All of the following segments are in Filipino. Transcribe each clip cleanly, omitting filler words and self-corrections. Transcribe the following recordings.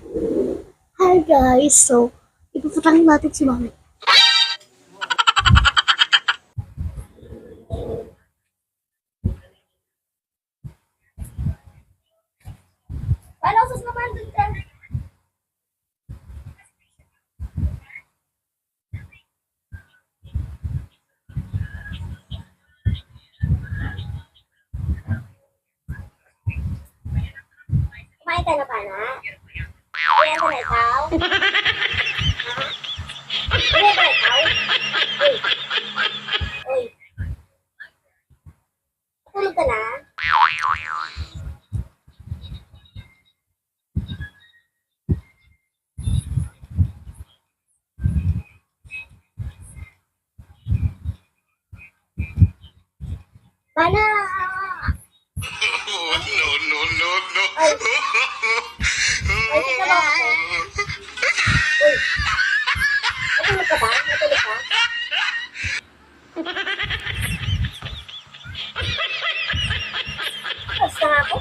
Hi guys, so ipuputangin natin si Mami. Paano sus naman dun ka? Kumain ka na pa na? Kumain ka na ikaw? Kumain ka na ikaw? Uy, uy, tulog ka na? Mana? No. Ay, ay, tika ba ako? Uy, natulog ka ba? Natulog ka? Basta nga ako.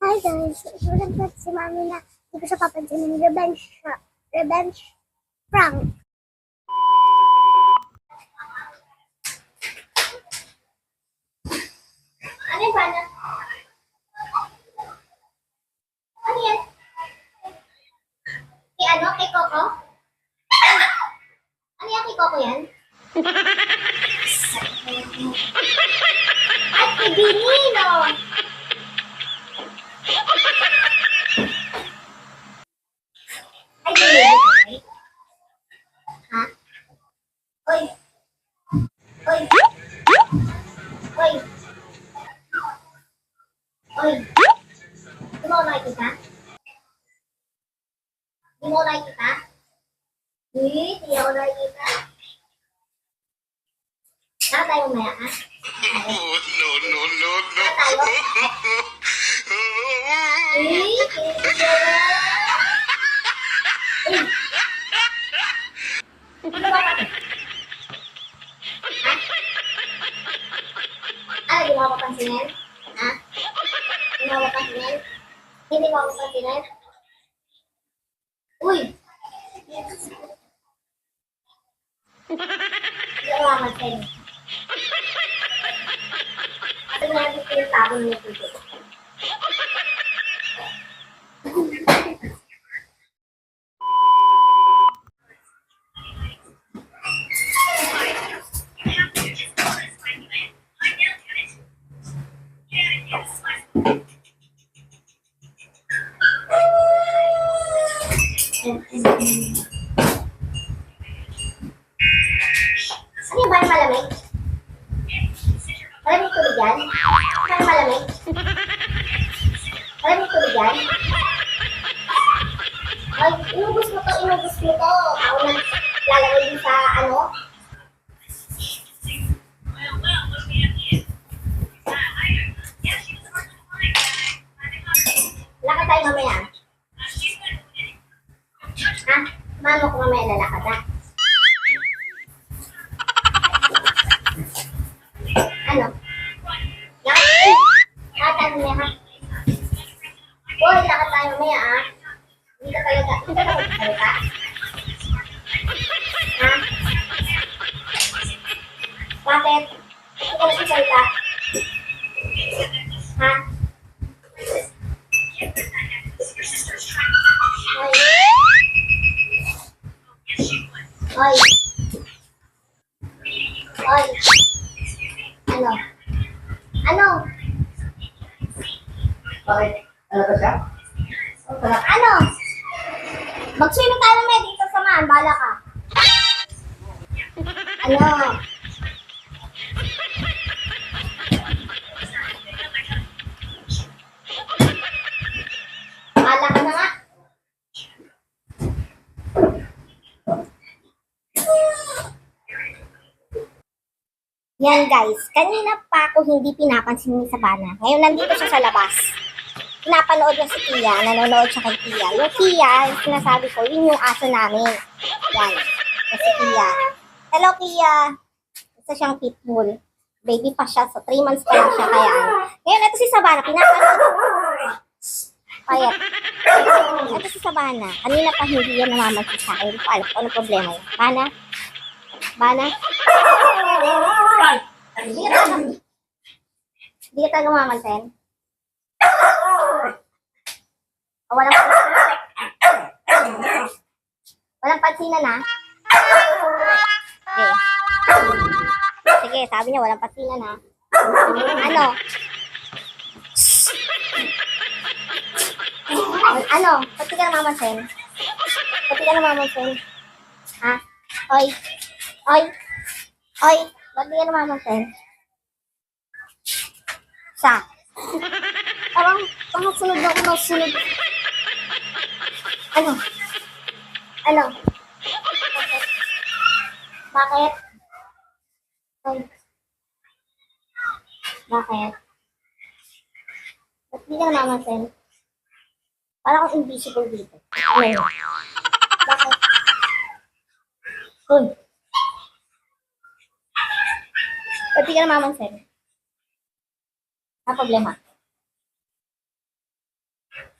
Hi guys, susunod na si Mami na hindi ko siya papansin ng revenge prank. Ano yung pana? Ano yan? Kay ano? Kay Coco? Ano yan kay Coco yan? At kay Bini, no? Ay, Bini. Ha? Oy. Oy. Oy. Oy. Di mo ako nakikita? Di mo ako nakikita? Di ako nakikita. Saan tayo mamaya, ha? No. Saan tayo? Ano ba ka? Ha? Ano, di mo ako pansinin? Ha? Di mo ako pansinin? Hindi mo ako pansinin? Uy! Hindi ako mapansin. Kasi natin ko yung tabo niya dito. Ano yung ba malamig? Malamig tubig yan? Ano malamig? Malamig tubig yan? Ay, inubos mo to. Ako na lalagay din sa ano? Lakad tayo mamaya. Ha? Mano ko mamaya lalakad ha? Ano? Lakad? Lakad tayo mamaya ha? Boy, lakad tayo mamaya ha? Hindi ka magsalita? Ha? Bakit? Hindi ka magsalita? Ha? Oy. Oy. Ano? Ano? Bakit? Ano ka siya? Ano? Mag-swimming tayo mamaya dito sa samahan. Bala ka. Ano? Bala ka na nga. Yan guys, kanina pa ako hindi pinapansin ni Sabana. Ngayon nandito siya sa labas. Pinapanood niya si Tia, nanonood siya kay Tia. Yung Tia, yung sinasabi ko, yun yung aso namin. Yan, si Tia. Hello, Kia. Isa siyang pitbull. Baby pa siya, so 3 months pa lang siya, kaya ano. Ngayon, ito si Savannah, pinapanood. Payat. Ito si Savannah. Kanina pa hindi yan namamansin sa akin. Hindi ko alam kung ano problema yun. Bana? Bana? Hindi ka talaga namamansin? O, walang pansinan na? Okay. Sige, sabi niya walang pansinan ha. Ano? Ano? Ba't di ka namamansin? Ba't di ka namamansin? Ha? Oy! Oy! Oy! Ba't di ka namamansin? Sa? Parang sunod na ako sunod. Ano? Ano? Bakit? Oy. Bakit? Ba't di ka namamansin? Parang akong invisible dito. Ano? Bakit? Uy. Ba't di ka namamansin? Ang problema?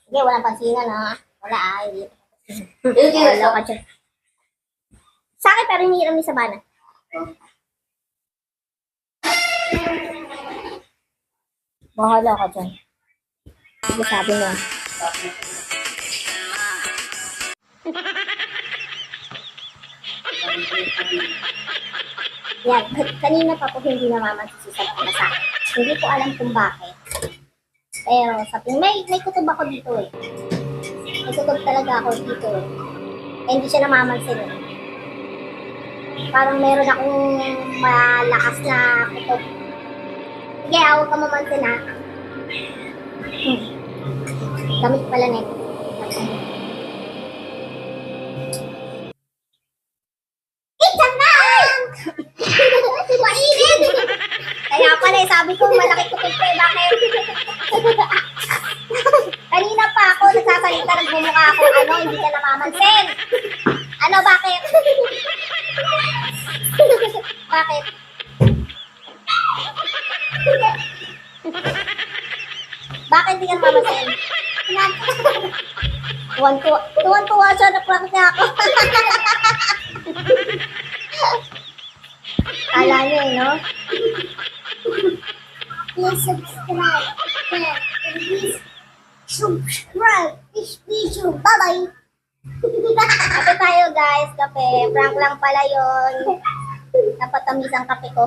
Sige, walang pansinan ha. Wala hindi. Wala ka dyan. Sa akin pero hinihiram ni Savannah. Bahala ka dyan. Sige, sabi mo. Yan, kanina pa po hindi namamansin si Savannah sa akin. Hindi ko alam kung bakit. Pero sabi, may kutob ako dito eh. May kutob talaga ako dito eh. Eh, hindi siya namamansin eh. Parang meron akong malakas na kutob. Sige, huwag ka mamansin ha. Gamit pala na ito. It's a man! Mainit! Kaya pala eh, sabi ko malaki kutob ko eh. Bakit? Kanina pa ako nagsasalita, nagbumukha ako. Ano, hindi ka namamansin. Ano, bakit? Bakit? Bakit hindi ka namamansin? Tuwan-tuwa siya, na-prank niya ako. Kala niyo eh, no? Please subscribe. Please subscribe. This video. Bye-bye. Kape tayo guys, kape. Prank lang pala yon. Napatamis ang kape ko.